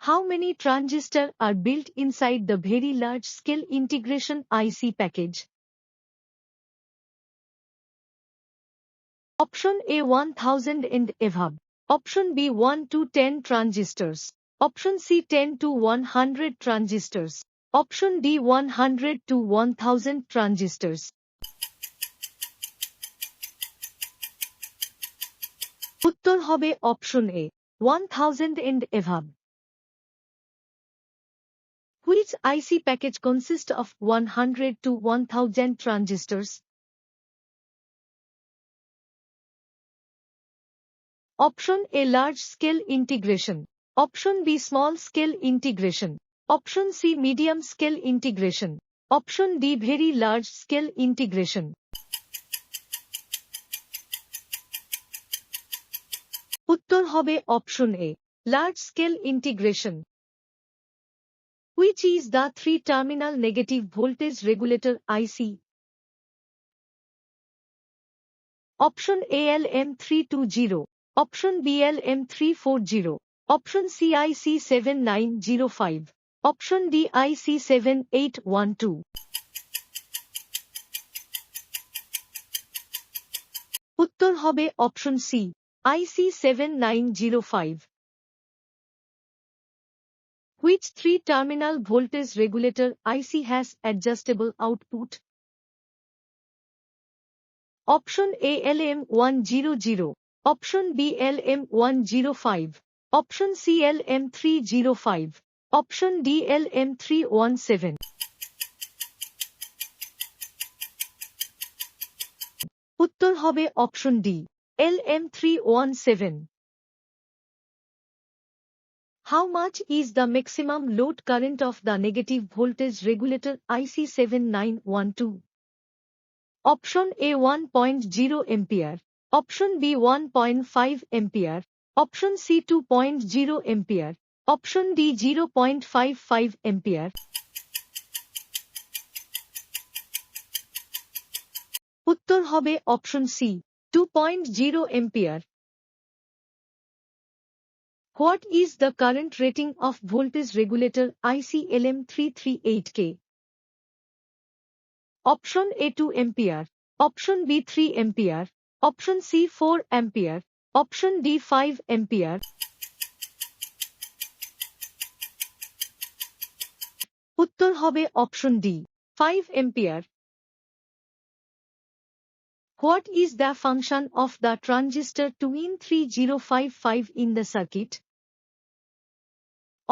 How many transistors are built inside the very large-scale integration IC package? Option A 1000 and above. Option B 1 to 10 transistors. Option C 10 to 100 transistors. Option D 100 to 1000 transistors. উত্তর হবে option A 1000 and above. Which IC package consists of 100 to 1000 transistors? Option A large-scale integration. Option B small-scale integration. Option C medium-scale integration. Option D very large-scale integration. উত্তর হবে option A large-scale integration. Which is the three-terminal negative voltage regulator IC? Option A LM320. Option B LM340. Option C IC7905. Option D IC7812. উত্তর হবে option C IC7905. Which three-terminal voltage regulator IC has adjustable output? Option A LM100. Option B LM105. Option C LM305. Option D LM317. উত্তর হবে option D LM317. How much is the maximum load current of the negative voltage regulator IC7912? Option A 1.0 ampere. Option B 1.5 ampere. Option C 2.0 ampere. Option D 0.55 ampere. উত্তর হবে option C 2.0 ampere. What is the current rating of voltage regulator IC LM338K? Option A 2 ampere. Option B 3 ampere. Option C 4 ampere. Option D 5 ampere. উত্তর হবে option D 5 ampere. What is the function of the transistor 2N3055 in the circuit?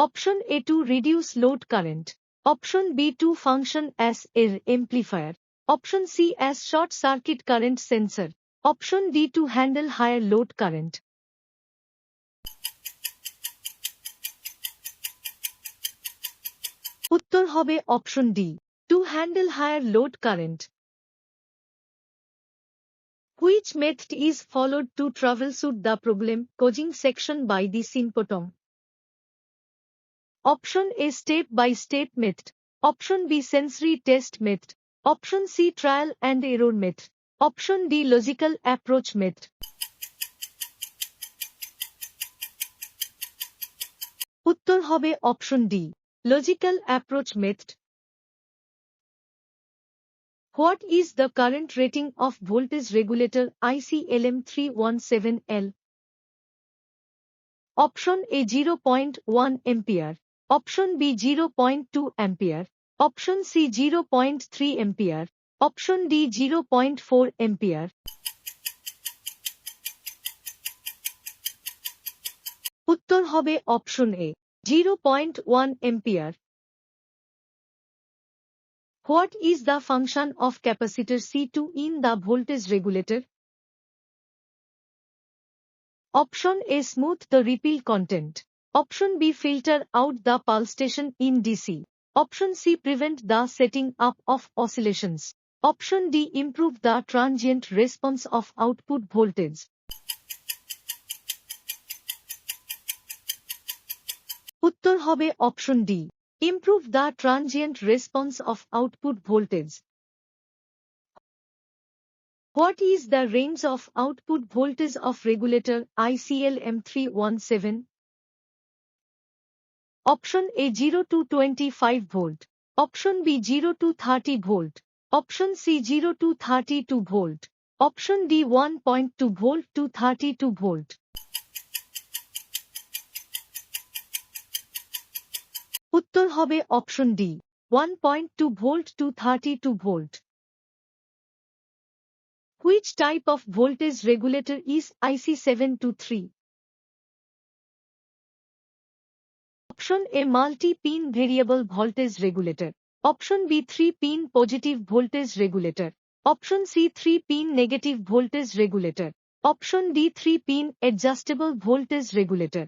Option A to reduce load current. Option B to function as an amplifier. Option C as short circuit current sensor. Option D to handle higher load current. উত্তর হবে option D to handle higher load current. Which method is followed to troubleshoot the problem causing section by the symptom? Option A step-by-step method. Option B sensory test method. Option C trial and error method. Option D logical approach method. উত্তর হবে option D logical approach method. What is the current rating of voltage regulator IC LM317L? Option A 0.1 ampere. Option B 0.2 ampere. Option C 0.3 ampere. Option D 0.4 ampere. উত্তর হবে option A 0.1 ampere. What is the function of capacitor C2 in the voltage regulator? Option A smooth the ripple content. Option B filter out the pulsation in DC. Option C prevent the setting up of oscillations. Option D improve the transient response of output voltage. উত্তর হবে option D improve the transient response of output voltage. What is the range of output voltage of regulator IC LM317? Option A 0 to 25 volt. Option B 0 to 30 volt. Option C 0 to 32 volt. Option D 1.2 volt to 32 volt. উত্তর হবে option D 1.2 volt to 32 volt. Which type of voltage regulator is IC 723? Option A multi-pin variable voltage regulator. Option B 3-pin positive voltage regulator. Option C 3-pin negative voltage regulator. Option D 3-pin adjustable voltage regulator.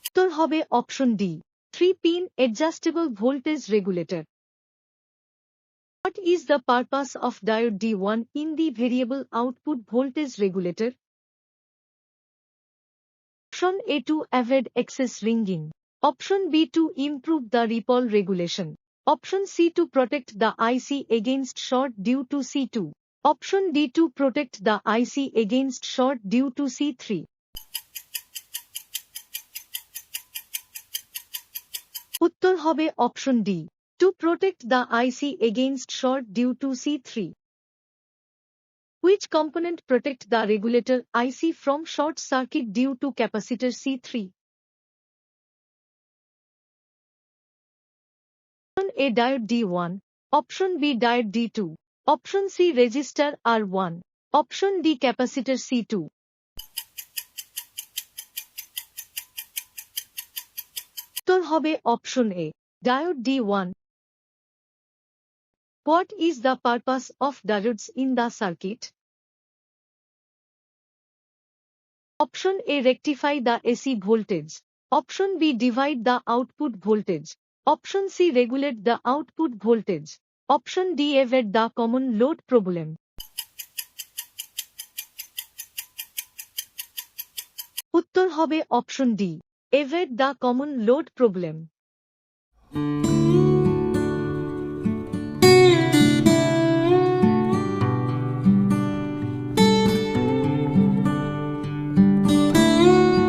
উত্তর হবে option D 3-pin adjustable voltage regulator. What is the purpose of diode D1 in the variable output voltage regulator? Option A to avoid excess ringing. Option B to improve the ripple regulation. Option C to protect the IC against short due to C2. Option D to protect the IC against short due to C3. উত্তর হবে option D to protect the IC against short due to C3. Which component protect the regulator IC from short circuit due to capacitor C3? Option A diode D1. Option B diode D2. Option C resistor R1. Option D capacitor C2. উত্তর হবে option A diode D1. What is the purpose of diodes in the circuit? Option A rectify the AC voltage. Option B divide the output voltage. Option C regulate the output voltage. Option D avoid the common load problem. উত্তর হবে option D avoid the common load problem.